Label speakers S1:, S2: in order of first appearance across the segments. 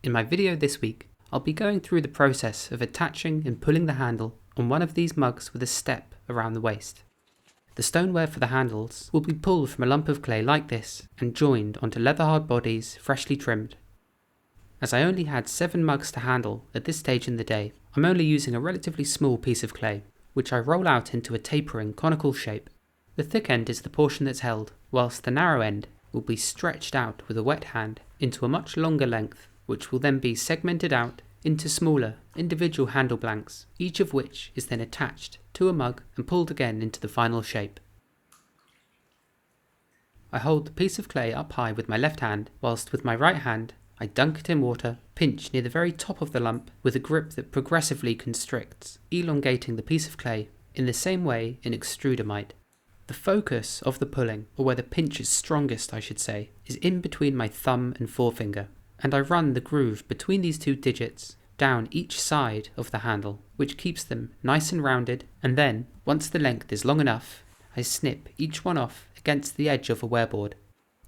S1: In my video this week, I'll be going through the process of attaching and pulling the handle on one of these mugs with a step around the waist. The stoneware for the handles will be pulled from a lump of clay like this and joined onto leather hard bodies freshly trimmed. As I only had 7 mugs to handle at this stage in the day, I'm only using a relatively small piece of clay, which I roll out into a tapering conical shape. The thick end is the portion that's held, whilst the narrow end will be stretched out with a wet hand into a much longer length, which will then be segmented out into smaller individual handle blanks, each of which is then attached to a mug and pulled again into the final shape. I hold the piece of clay up high with my left hand, whilst with my right hand I dunk it in water, pinch near the very top of the lump with a grip that progressively constricts, elongating the piece of clay in the same way an extruder might. The focus of the pulling, or where the pinch is strongest I should say, is in between my thumb and forefinger, and I run the groove between these 2 digits down each side of the handle, which keeps them nice and rounded, and then, once the length is long enough, I snip each one off against the edge of a wearboard.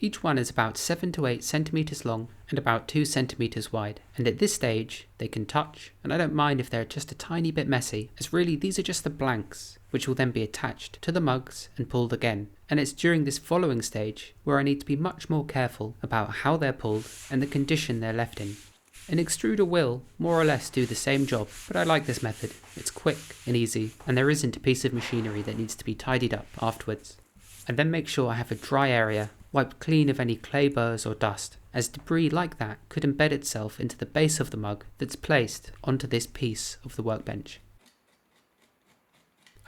S1: Each one is about 7 to 8 centimeters long and about 2 centimeters wide, and at this stage they can touch, and I don't mind if they're just a tiny bit messy, as really these are just the blanks, which will then be attached to the mugs and pulled again. And it's during this following stage where I need to be much more careful about how they're pulled and the condition they're left in. An extruder will, more or less, do the same job, but I like this method. It's quick and easy, and there isn't a piece of machinery that needs to be tidied up afterwards. I then make sure I have a dry area, wiped clean of any clay burrs or dust, as debris like that could embed itself into the base of the mug that's placed onto this piece of the workbench.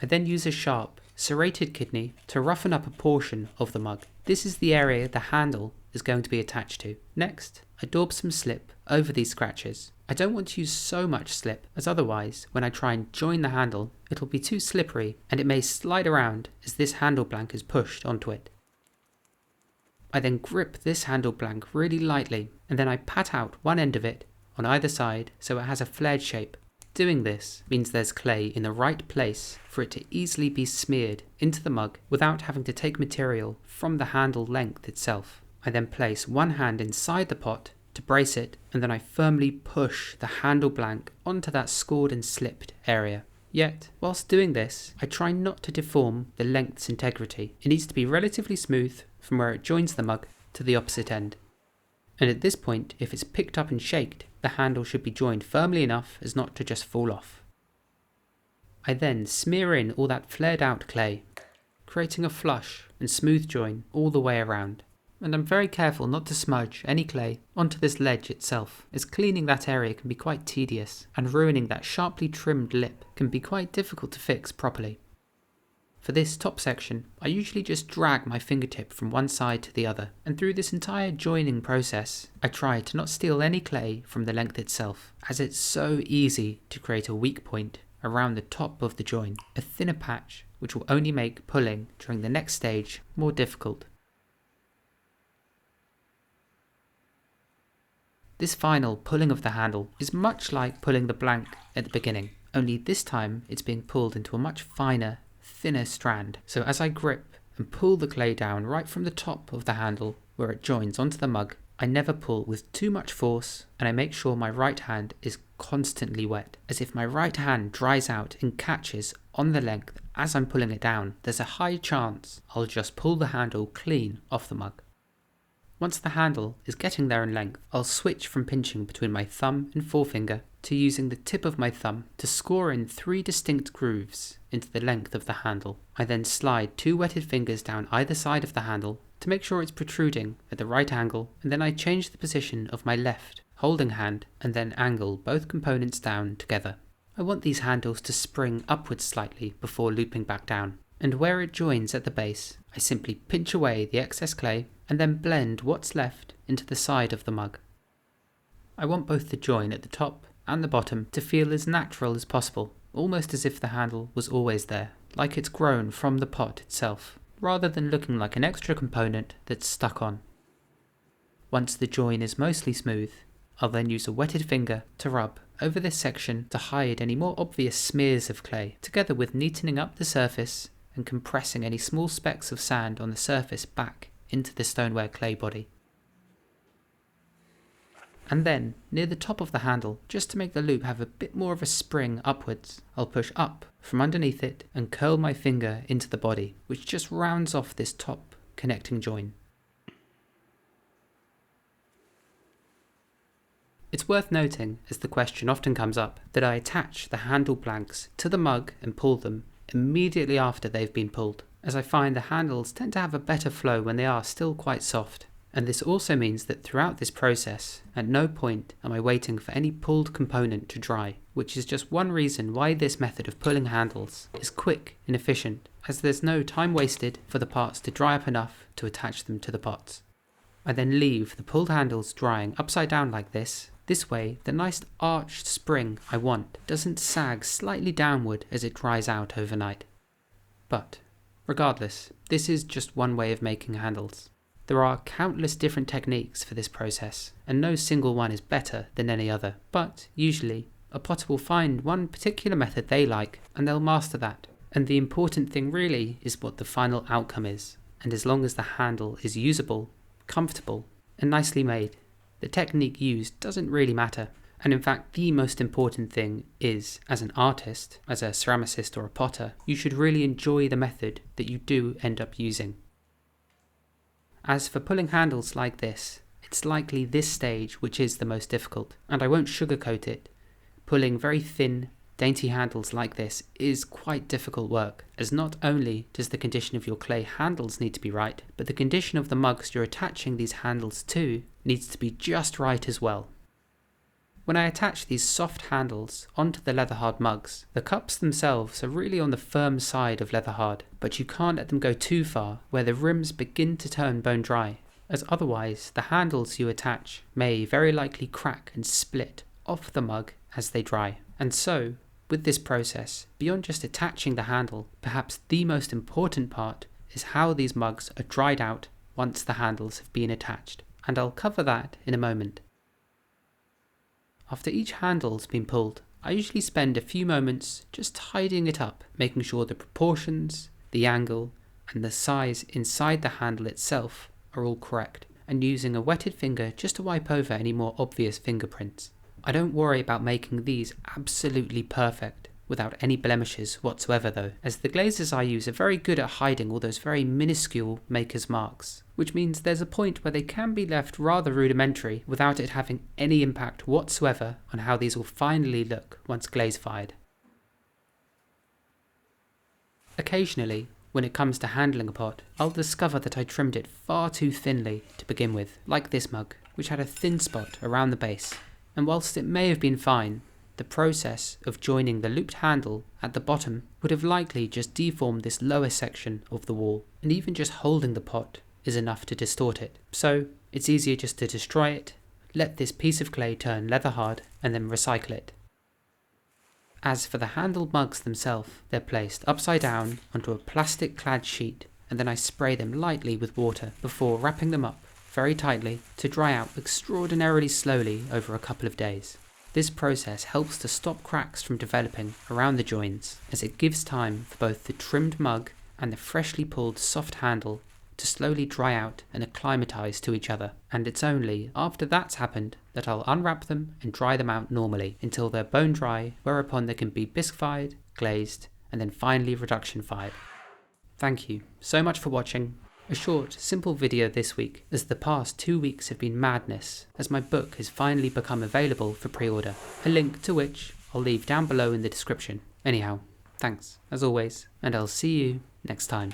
S1: I then use a sharp, serrated kidney to roughen up a portion of the mug. This is the area the handle is going to be attached to. Next, I daub some slip over these scratches. I don't want to use so much slip, as otherwise, when I try and join the handle, it'll be too slippery and it may slide around as this handle blank is pushed onto it. I then grip this handle blank really lightly, and then I pat out one end of it on either side so it has a flared shape. Doing this means there's clay in the right place for it to easily be smeared into the mug without having to take material from the handle length itself. I then place one hand inside the pot to brace it, and then I firmly push the handle blank onto that scored and slipped area. Yet, whilst doing this, I try not to deform the length's integrity. It needs to be relatively smooth from where it joins the mug to the opposite end. And at this point, if it's picked up and shaked, the handle should be joined firmly enough as not to just fall off. I then smear in all that flared out clay, creating a flush and smooth join all the way around. And I'm very careful not to smudge any clay onto this ledge itself, as cleaning that area can be quite tedious, and ruining that sharply trimmed lip can be quite difficult to fix properly. For this top section, I usually just drag my fingertip from one side to the other, and through this entire joining process, I try to not steal any clay from the length itself, as it's so easy to create a weak point around the top of the join, a thinner patch which will only make pulling during the next stage more difficult. This final pulling of the handle is much like pulling the blank at the beginning, only this time it's being pulled into a much finer, thinner strand. So as I grip and pull the clay down right from the top of the handle where it joins onto the mug, I never pull with too much force, and I make sure my right hand is constantly wet, as if my right hand dries out and catches on the length as I'm pulling it down, there's a high chance I'll just pull the handle clean off the mug. Once the handle is getting there in length, I'll switch from pinching between my thumb and forefinger to using the tip of my thumb to score in 3 distinct grooves into the length of the handle. I then slide 2 wetted fingers down either side of the handle to make sure it's protruding at the right angle, and then I change the position of my left holding hand and then angle both components down together. I want these handles to spring upwards slightly before looping back down, and where it joins at the base, I simply pinch away the excess clay and then blend what's left into the side of the mug. I want both the join at the top and the bottom to feel as natural as possible, almost as if the handle was always there, like it's grown from the pot itself, rather than looking like an extra component that's stuck on. Once the join is mostly smooth, I'll then use a wetted finger to rub over this section to hide any more obvious smears of clay, together with neatening up the surface and compressing any small specks of sand on the surface back into the stoneware clay body. And then, near the top of the handle, just to make the loop have a bit more of a spring upwards, I'll push up from underneath it and curl my finger into the body, which just rounds off this top connecting join. It's worth noting, as the question often comes up, that I attach the handle blanks to the mug and pull them immediately after they've been pulled, as I find the handles tend to have a better flow when they are still quite soft. And this also means that throughout this process, at no point am I waiting for any pulled component to dry, which is just one reason why this method of pulling handles is quick and efficient, as there's no time wasted for the parts to dry up enough to attach them to the pots. I then leave the pulled handles drying upside down like this. This way, the nice arched spring I want doesn't sag slightly downward as it dries out overnight. But, regardless, this is just one way of making handles. There are countless different techniques for this process, and no single one is better than any other, but usually a potter will find one particular method they like and they'll master that. And the important thing really is what the final outcome is, and as long as the handle is usable, comfortable, and nicely made, the technique used doesn't really matter. And in fact, the most important thing is, as an artist, as a ceramicist or a potter, you should really enjoy the method that you do end up using. As for pulling handles like this, it's likely this stage which is the most difficult, and I won't sugarcoat it. Pulling very thin, dainty handles like this is quite difficult work, as not only does the condition of your clay handles need to be right, but the condition of the mugs you're attaching these handles to needs to be just right as well. When I attach these soft handles onto the leather hard mugs, the cups themselves are really on the firm side of leather hard, but you can't let them go too far where the rims begin to turn bone dry, as otherwise the handles you attach may very likely crack and split off the mug as they dry. And so, with this process, beyond just attaching the handle, perhaps the most important part is how these mugs are dried out once the handles have been attached, and I'll cover that in a moment. After each handle's been pulled, I usually spend a few moments just tidying it up, making sure the proportions, the angle, and the size inside the handle itself are all correct, and using a wetted finger just to wipe over any more obvious fingerprints. I don't worry about making these absolutely perfect, without any blemishes whatsoever though, as the glazes I use are very good at hiding all those very minuscule maker's marks, which means there's a point where they can be left rather rudimentary without it having any impact whatsoever on how these will finally look once glaze fired. Occasionally, when it comes to handling a pot, I'll discover that I trimmed it far too thinly to begin with, like this mug, which had a thin spot around the base, and whilst it may have been fine, the process of joining the looped handle at the bottom would have likely just deformed this lower section of the wall, and even just holding the pot is enough to distort it. So it's easier just to destroy it, let this piece of clay turn leather hard, and then recycle it. As for the handled mugs themselves, they're placed upside down onto a plastic clad sheet, and then I spray them lightly with water before wrapping them up very tightly to dry out extraordinarily slowly over a couple of days. This process helps to stop cracks from developing around the joins, as it gives time for both the trimmed mug and the freshly pulled soft handle to slowly dry out and acclimatise to each other, and it's only after that's happened that I'll unwrap them and dry them out normally until they're bone dry, whereupon they can be bisque fired, glazed, and then finally reduction fired. Thank you so much for watching. A short, simple video this week, as the past 2 weeks have been madness, as my book has finally become available for pre-order, a link to which I'll leave down below in the description. Anyhow, thanks, as always, and I'll see you next time.